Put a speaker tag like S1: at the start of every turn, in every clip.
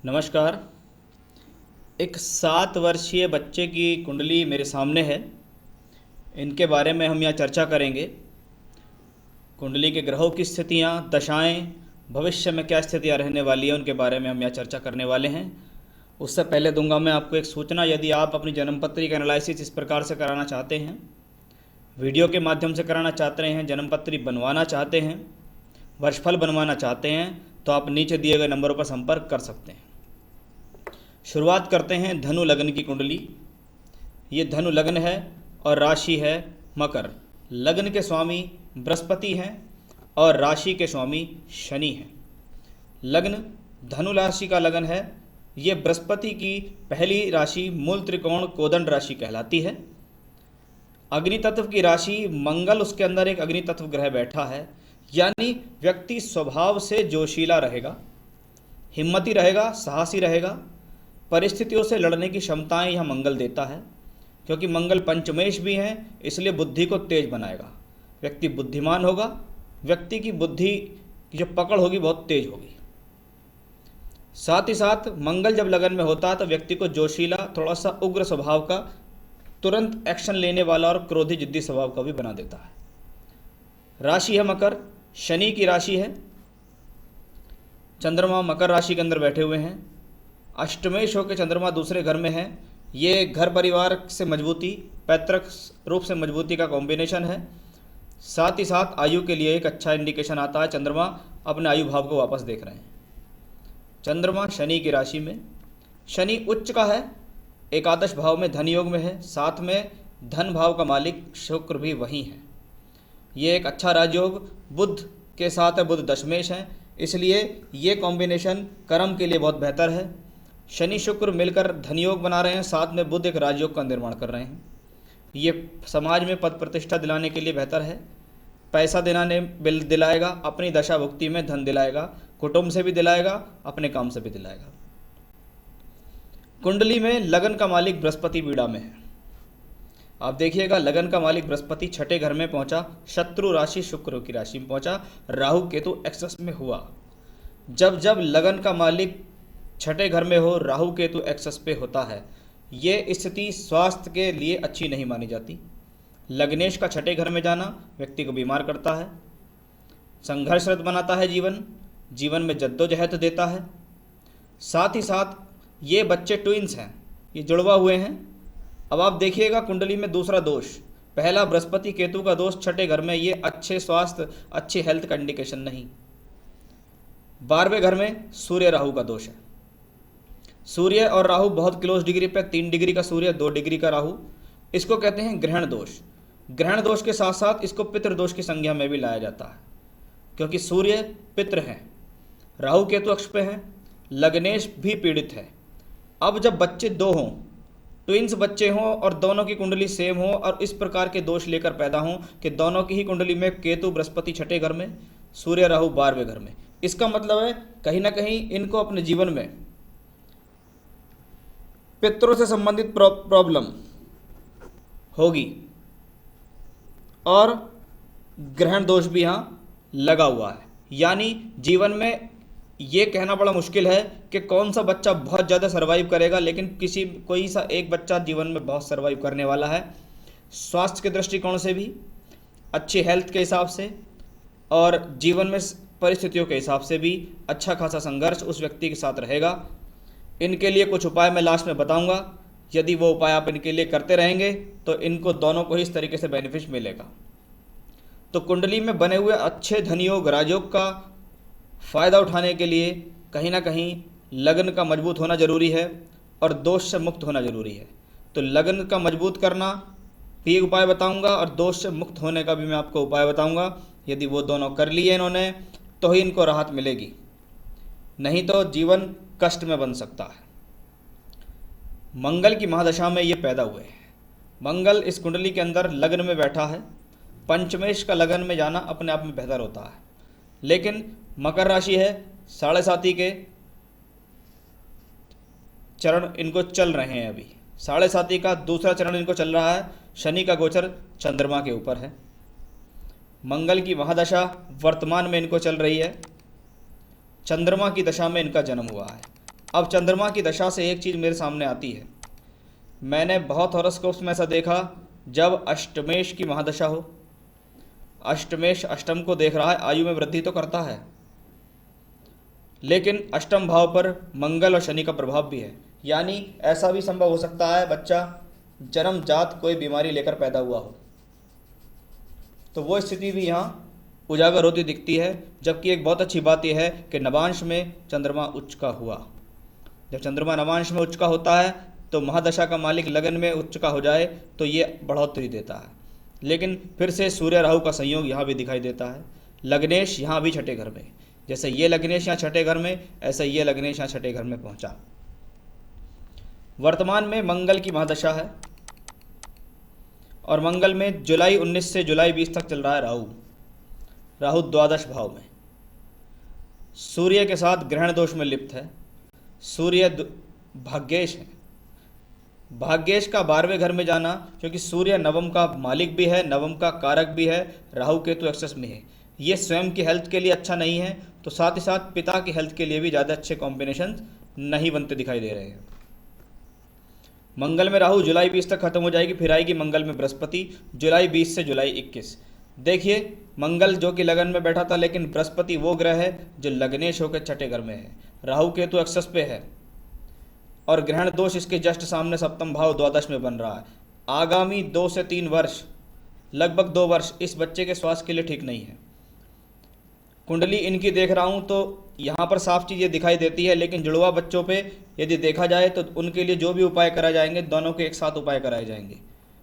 S1: नमस्कार। एक 7 वर्षीय बच्चे की कुंडली मेरे सामने है। इनके बारे में हम यहाँ चर्चा करेंगे। कुंडली के ग्रहों की स्थितियाँ, दशाएं, भविष्य में क्या स्थितियाँ रहने वाली हैं, उनके बारे में हम यहाँ चर्चा करने वाले हैं। उससे पहले दूंगा मैं आपको एक सूचना। यदि आप अपनी जन्मपत्री का एनालिसिस इस प्रकार से कराना चाहते हैं, वीडियो के माध्यम से कराना चाहते हैं, जन्मपत्री बनवाना चाहते हैं, वर्षफल बनवाना चाहते हैं, तो आप नीचे दिए गए नंबरों पर संपर्क कर सकते हैं। शुरुआत करते हैं धनु लग्न की कुंडली। ये धनु लग्न है और राशि है मकर। लग्न के स्वामी बृहस्पति हैं और राशि के स्वामी शनि हैं। लग्न धनु राशि का लग्न है। ये बृहस्पति की पहली राशि मूल त्रिकोण कोदंड राशि कहलाती है। अग्नि तत्व की राशि मंगल, उसके अंदर एक अग्नि तत्व ग्रह बैठा है, यानी व्यक्ति स्वभाव से जोशीला रहेगा, हिम्मती रहेगा, साहसी रहेगा। परिस्थितियों से लड़ने की क्षमताएं यह मंगल देता है। क्योंकि मंगल पंचमेश भी हैं, इसलिए बुद्धि को तेज बनाएगा। व्यक्ति बुद्धिमान होगा, व्यक्ति की बुद्धि की जो पकड़ होगी बहुत तेज होगी। साथ ही साथ मंगल जब लगन में होता है तो व्यक्ति को जोशीला, थोड़ा सा उग्र स्वभाव का, तुरंत एक्शन लेने वाला और क्रोधी जिद्दी स्वभाव का भी बना देता है। राशि है मकर, शनि की राशि है। चंद्रमा मकर राशि के अंदर बैठे हुए हैं। अष्टमेश होकर चंद्रमा दूसरे घर में है। ये घर परिवार से मजबूती, पैतृक रूप से मजबूती का कॉम्बिनेशन है। साथ ही साथ आयु के लिए एक अच्छा इंडिकेशन आता है। चंद्रमा अपने आयु भाव को वापस देख रहे हैं। चंद्रमा शनि की राशि में, शनि उच्च का है, एकादश भाव में धन योग में है, साथ में धन भाव का मालिक शुक्र भी वही है। ये एक अच्छा राजयोग बुध के साथ है, बुध दशमेश है, इसलिए ये कॉम्बिनेशन कर्म के लिए बहुत बेहतर है। शनि शुक्र मिलकर धन योग बना रहे हैं, साथ में बुध एक राजयोग का निर्माण कर रहे हैं। ये समाज में पद प्रतिष्ठा दिलाने के लिए बेहतर है। पैसा दिलाएगा, अपनी दशा भुक्ति में धन दिलाएगा, कुटुंब से भी दिलाएगा, अपने काम से भी दिलाएगा। कुंडली में लगन का मालिक बृहस्पति पीड़ा में है। आप देखिएगा, लगन का मालिक बृहस्पति छठे घर में पहुंचा, शत्रु राशि शुक्र की राशि में पहुंचा, राहु केतु एक्सेस में हुआ। जब जब लगन का मालिक छठे घर में हो, राहु केतु एक्सेस पे होता है, ये स्थिति स्वास्थ्य के लिए अच्छी नहीं मानी जाती। लग्नेश का छठे घर में जाना व्यक्ति को बीमार करता है, संघर्षरत बनाता है, जीवन में जद्दोजहद देता है। साथ ही साथ ये बच्चे ट्विंस हैं, ये जुड़वा हुए हैं। अब आप देखिएगा कुंडली में दूसरा दोष, पहला बृहस्पति केतु का दोष छठे घर में, ये अच्छे स्वास्थ्य, अच्छी हेल्थ का इंडिकेशन नहीं। 12वें घर में सूर्य राहु का दोष है। सूर्य और राहु बहुत क्लोज डिग्री पे, 3 डिग्री का सूर्य, 2 डिग्री का राहु। इसको कहते हैं ग्रहण दोष। ग्रहण दोष के साथ साथ इसको पितृ दोष की संज्ञा में भी लाया जाता है, क्योंकि सूर्य पितृ हैं, राहु केतु अक्ष पे हैं, लग्नेश भी पीड़ित है। अब जब बच्चे दो हों, ट्विंस बच्चे हों और दोनों की कुंडली सेम हो और इस प्रकार के दोष लेकर पैदा हों कि दोनों की ही कुंडली में केतु बृहस्पति छठे घर में, सूर्य राहु 12वें घर में, इसका मतलब है कहीं ना कहीं इनको अपने जीवन में पितरों से संबंधित प्रॉब्लम होगी और ग्रहण दोष भी यहाँ लगा हुआ है। यानी जीवन में ये कहना बड़ा मुश्किल है कि कौन सा बच्चा बहुत ज़्यादा सर्वाइव करेगा, लेकिन कोई सा एक बच्चा जीवन में बहुत सर्वाइव करने वाला है। स्वास्थ्य के दृष्टिकोण से भी, अच्छी हेल्थ के हिसाब से और जीवन में परिस्थितियों के हिसाब से भी अच्छा खासा संघर्ष उस व्यक्ति के साथ रहेगा। इनके लिए कुछ उपाय मैं लास्ट में बताऊंगा। यदि वो उपाय आप इनके लिए करते रहेंगे तो इनको दोनों को ही इस तरीके से बेनिफिट मिलेगा। तो कुंडली में बने हुए अच्छे धनयोग, राजयोग का फ़ायदा उठाने के लिए कहीं ना कहीं लगन का मजबूत होना ज़रूरी है और दोष से मुक्त होना ज़रूरी है। तो लगन का मजबूत करना भी उपाय बताऊंगा और दोष से मुक्त होने का भी मैं आपको उपाय बताऊंगा। यदि वो दोनों कर लिए इन्होंने तो ही इनको राहत मिलेगी, नहीं तो जीवन कष्ट में बन सकता है। मंगल की महादशा में ये पैदा हुए हैं। मंगल इस कुंडली के अंदर लग्न में बैठा है। पंचमेश का लगन में जाना अपने आप में बेहतर होता है, लेकिन मकर राशि है, 7.5 के चरण इनको चल रहे हैं। अभी 7.5 का दूसरा चरण इनको चल रहा है। शनि का गोचर चंद्रमा के ऊपर है। मंगल की महादशा वर्तमान में इनको चल रही है। चंद्रमा की दशा में इनका जन्म हुआ है। अब चंद्रमा की दशा से एक चीज़ मेरे सामने आती है। मैंने बहुत हॉरोस्कोप्स में ऐसा देखा, जब अष्टमेश की महादशा हो, अष्टमेश अष्टम को देख रहा है, आयु में वृद्धि तो करता है, लेकिन अष्टम भाव पर मंगल और शनि का प्रभाव भी है। यानी ऐसा भी संभव हो सकता है बच्चा जन्मजात कोई बीमारी लेकर पैदा हुआ हो, तो वो स्थिति भी यहाँ उजागर होती दिखती है। जबकि एक बहुत अच्छी बात यह है कि नवांश में चंद्रमा उच्च का हुआ। जब चंद्रमा नवांश में उच्च का होता है तो महादशा का मालिक लगन में उच्च का हो जाए तो ये बढ़ोतरी देता है। लेकिन फिर से सूर्य राहु का संयोग यहाँ भी दिखाई देता है। लग्नेश यहाँ भी छठे घर में, जैसे ये लग्नेश यहाँ छठे घर में, ऐसे ये लग्नेश यहाँ छठे घर में पहुँचा। वर्तमान में मंगल की महादशा है और मंगल में जुलाई 19 से जुलाई 20 तक चल रहा है राहु। राहु द्वादश भाव में सूर्य के साथ ग्रहण दोष में लिप्त है। सूर्य भाग्येश है। भाग्येश का 12वें घर में जाना, क्योंकि सूर्य नवम का मालिक भी है, नवम का कारक भी है, राहु केतु एक्सेस में है, ये स्वयं की हेल्थ के लिए अच्छा नहीं है, तो साथ ही साथ पिता की हेल्थ के लिए भी ज़्यादा अच्छे कॉम्बिनेशन नहीं बनते दिखाई दे रहे हैं। मंगल में राहु जुलाई 20 तक खत्म हो जाएगी, फिर आएगी मंगल में बृहस्पति जुलाई 20 से जुलाई 21। देखिए, मंगल जो कि लगन में बैठा था, लेकिन बृहस्पति वो ग्रह है जो लग्नेश होकर छठे घर में है, राहु केतु एक्सेस पे है और ग्रहण दोष इसके जस्ट सामने सप्तम भाव द्वादश में बन रहा है। आगामी 2 से 3 वर्ष, लगभग 2 वर्ष इस बच्चे के स्वास्थ्य के लिए ठीक नहीं है। कुंडली इनकी देख रहा हूँ तो यहाँ पर साफ चीज़ें दिखाई देती है, लेकिन जुड़वा बच्चों पे यदि देखा जाए तो उनके लिए जो भी उपाय कराए जाएंगे, दोनों के एक साथ उपाय कराए जाएंगे,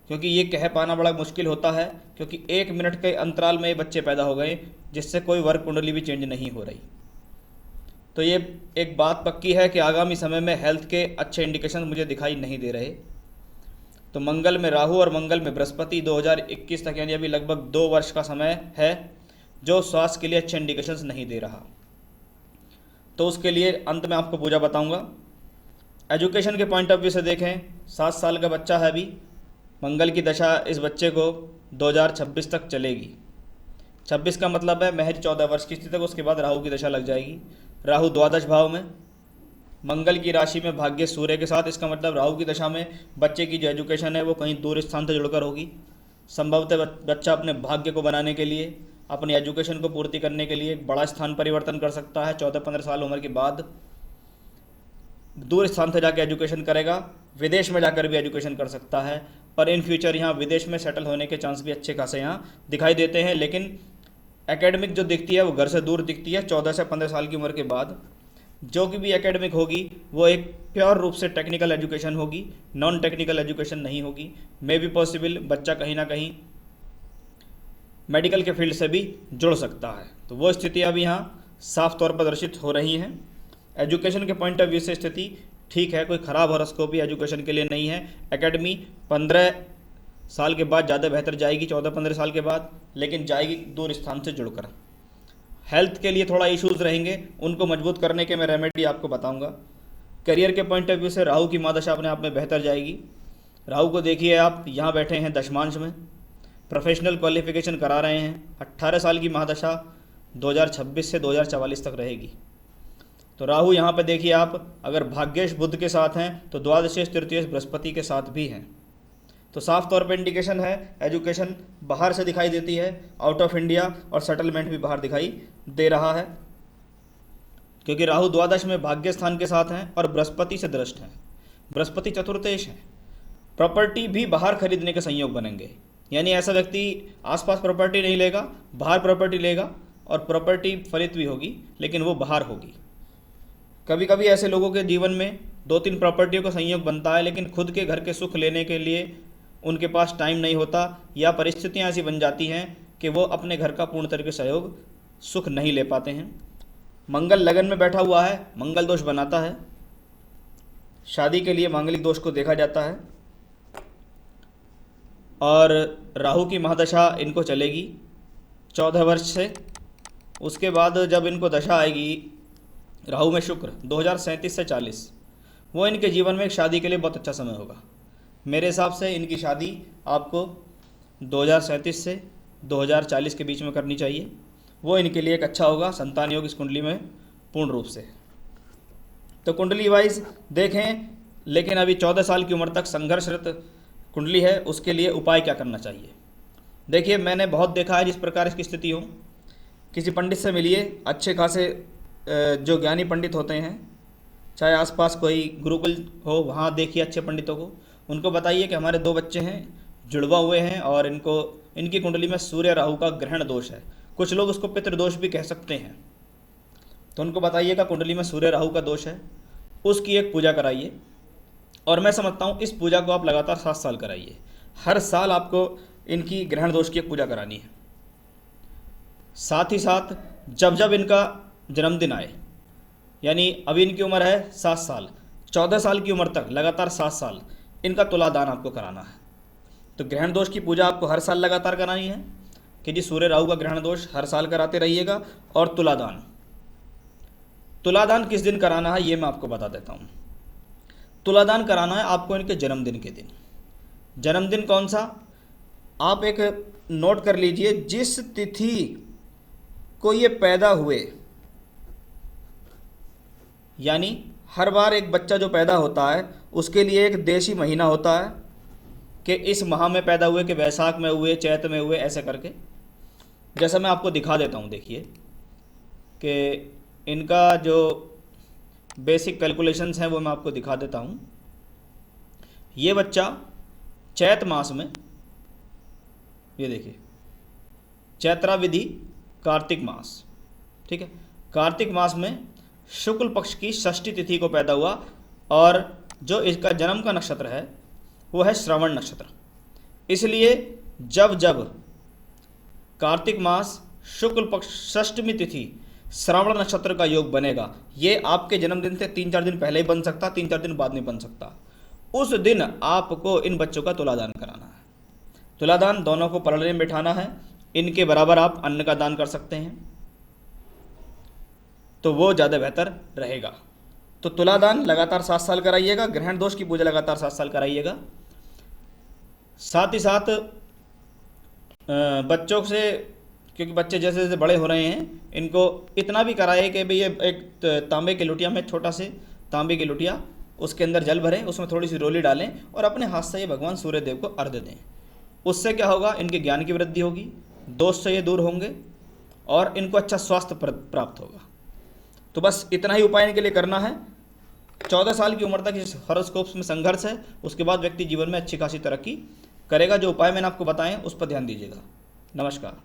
S1: क्योंकि ये कह पाना बड़ा मुश्किल होता है, क्योंकि 1 मिनट के अंतराल में ये बच्चे पैदा हो गए, जिससे कोई वर्ग कुंडली भी चेंज नहीं हो रही। तो ये एक बात पक्की है कि आगामी समय में हेल्थ के अच्छे इंडिकेशन मुझे दिखाई नहीं दे रहे। तो मंगल में राहु और मंगल में बृहस्पति 2021 तक, यानी अभी लगभग 2 वर्ष का समय है, जो स्वास्थ्य के लिए अच्छे इंडिकेशंस नहीं दे रहा। तो उसके लिए अंत में आपको पूजा बताऊंगा। एजुकेशन के पॉइंट ऑफ व्यू से देखें, 7 साल का बच्चा है अभी, मंगल की दशा इस बच्चे को 2026 तक चलेगी। 26 का मतलब है महज 14 वर्ष की स्थिति तक, उसके बाद राहु की दशा लग जाएगी। राहु द्वादश भाव में, मंगल की राशि में भाग्य सूर्य के साथ, इसका मतलब राहु की दशा में बच्चे की जो एजुकेशन है वो कहीं दूर स्थान से जुड़कर होगी। संभवतः बच्चा अपने भाग्य को बनाने के लिए, अपनी एजुकेशन को पूर्ति करने के लिए एक बड़ा स्थान परिवर्तन कर सकता है। 14-15 साल उम्र के बाद दूर स्थान से जाकर एजुकेशन करेगा, विदेश में जाकर भी एजुकेशन कर सकता है, और इन फ्यूचर यहाँ विदेश में सेटल होने के चांस भी अच्छे खासे यहाँ दिखाई देते हैं। लेकिन एकेडमिक जो दिखती है वो घर से दूर दिखती है। 14 से 15 साल की उम्र के बाद जो कि भी एकेडमिक होगी वो एक प्योर रूप से टेक्निकल एजुकेशन होगी, नॉन टेक्निकल एजुकेशन नहीं होगी। मे बी पॉसिबल बच्चा कहीं ना कहीं मेडिकल के फील्ड से भी जुड़ सकता है। तो वो स्थितियाँ भी यहाँ साफ तौर पर दर्शित हो रही हैं। एजुकेशन के पॉइंट ऑफ व्यू से स्थिति ठीक है, कोई ख़राब हॉरोस्कोप भी एजुकेशन के लिए नहीं है। एकेडमी 15 साल के बाद ज़्यादा बेहतर जाएगी, 14-15 साल के बाद, लेकिन जाएगी दूर स्थान से जुड़कर। हेल्थ के लिए थोड़ा इश्यूज़ रहेंगे, उनको मजबूत करने के मैं रेमेडी आपको बताऊंगा। करियर के पॉइंट ऑफ व्यू से राहु की महादशा अपने आप में बेहतर जाएगी। राहु को देखिए, आप यहाँ बैठे हैं दशमांश में, प्रोफेशनल क्वालिफिकेशन करा रहे हैं। 18 साल की महादशा 2026 से 2044 तक रहेगी। तो राहु यहाँ पर देखिए, आप अगर भाग्येश बुध के साथ हैं तो द्वादशेश तृतीयेश बृहस्पति के साथ भी हैं। तो साफ तौर पे इंडिकेशन है एजुकेशन बाहर से दिखाई देती है, आउट ऑफ इंडिया, और सेटलमेंट भी बाहर दिखाई दे रहा है, क्योंकि राहु द्वादश में भाग्य स्थान के साथ हैं और बृहस्पति से दृष्ट हैं। बृहस्पति चतुर्थेश है। प्रॉपर्टी भी बाहर खरीदने के संयोग बनेंगे, यानी ऐसा व्यक्ति आसपास प्रॉपर्टी नहीं लेगा, बाहर प्रॉपर्टी लेगा, और प्रॉपर्टी फलित भी होगी, लेकिन वो बाहर होगी। कभी कभी ऐसे लोगों के जीवन में 2-3 प्रॉपर्टियों का संयोग बनता है, लेकिन खुद के घर के सुख लेने के लिए उनके पास टाइम नहीं होता, या परिस्थितियां ऐसी बन जाती हैं कि वो अपने घर का पूर्ण तरीके से सहयोग सुख नहीं ले पाते हैं। मंगल लगन में बैठा हुआ है, मंगल दोष बनाता है। शादी के लिए मांगलिक दोष को देखा जाता है। और राहु की महादशा इनको चलेगी 14 वर्ष से। उसके बाद जब इनको दशा आएगी राहु में शुक्र 2037 से 40, वो इनके जीवन में एक शादी के लिए बहुत अच्छा समय होगा। मेरे हिसाब से इनकी शादी आपको 2037 से 2040 के बीच में करनी चाहिए, वो इनके लिए एक अच्छा होगा। संतान योग इस कुंडली में पूर्ण रूप से। तो कुंडली वाइज देखें, लेकिन अभी 14 साल की उम्र तक संघर्षरत कुंडली है, उसके लिए उपाय क्या करना चाहिए। देखिए, मैंने बहुत देखा है जिस प्रकार इसकी स्थिति हो, किसी पंडित से मिलिए, अच्छे खासे जो ज्ञानी पंडित होते हैं, चाहे आसपास कोई गुरुकुल हो, वहाँ देखिए अच्छे पंडितों को, उनको बताइए कि हमारे 2 बच्चे हैं, जुड़वा हुए हैं और इनकी कुंडली में सूर्य राहु का ग्रहण दोष है। कुछ लोग उसको पितृदोष भी कह सकते हैं। तो उनको बताइएगा कुंडली में सूर्य राहु का दोष है, उसकी एक पूजा कराइए। और मैं समझता हूँ इस पूजा को आप लगातार 7 साल कराइए। हर साल आपको इनकी ग्रहण दोष की एक पूजा करानी है। साथ ही साथ जब जब इनका जन्मदिन आए, यानी अभी इनकी उम्र है 7 साल, 14 साल की उम्र तक लगातार 7 साल इनका तुलादान आपको कराना है। तो ग्रहण दोष की पूजा आपको हर साल लगातार करानी है कि जी सूर्य राहु का ग्रहण दोष हर साल कराते रहिएगा। और तुलादान किस दिन कराना है ये मैं आपको बता देता हूँ। तुलादान कराना है आपको इनके जन्मदिन के दिन। जन्मदिन कौन सा, आप एक नोट कर लीजिए, जिस तिथि को ये पैदा हुए, यानी हर बार एक बच्चा जो पैदा होता है उसके लिए एक देशी महीना होता है कि इस माह में पैदा हुए, कि वैशाख में हुए, चैत में हुए, ऐसे करके। जैसा मैं आपको दिखा देता हूँ, देखिए कि इनका जो बेसिक कैलकुलेशंस हैं वो मैं आपको दिखा देता हूँ। ये बच्चा चैत मास में, ये देखिए चैत्रा विधि कार्तिक मास, ठीक है, कार्तिक मास में शुक्ल पक्ष की षष्ठी तिथि को पैदा हुआ। और जो इसका जन्म का नक्षत्र है वो है श्रवण नक्षत्र। इसलिए जब जब कार्तिक मास शुक्ल पक्ष षष्ठमी तिथि श्रवण नक्षत्र का योग बनेगा, ये आपके जन्मदिन से 3-4 दिन पहले ही बन सकता, 3-4 दिन बाद नहीं बन सकता, उस दिन आपको इन बच्चों का तुलादान कराना है। तुलादान दोनों को पलड़े में बिठाना है, इनके बराबर आप अन्न का दान कर सकते हैं तो वो ज़्यादा बेहतर रहेगा। तो तुलादान लगातार 7 साल कराइएगा, ग्रहण दोष की पूजा लगातार 7 साल कराइएगा। साथ ही साथ बच्चों से, क्योंकि बच्चे जैसे जैसे बड़े हो रहे हैं, इनको इतना भी कराए कि भाई ये एक तांबे की लुटिया में, छोटा से तांबे की लुटिया, उसके अंदर जल भरें, उसमें थोड़ी सी रोली डालें और अपने हाथ से ये भगवान सूर्य देव को अर्घ्य दें। उससे क्या होगा, इनके ज्ञान की वृद्धि होगी, दोष से ये दूर होंगे और इनको अच्छा स्वास्थ्य प्राप्त होगा। तो बस इतना ही उपाय इनके लिए करना है। 14 साल की उम्र तक इस हॉरोस्कोप्स में संघर्ष है, उसके बाद व्यक्ति जीवन में अच्छी खासी तरक्की करेगा। जो उपाय मैंने आपको बताए उस पर ध्यान दीजिएगा। नमस्कार।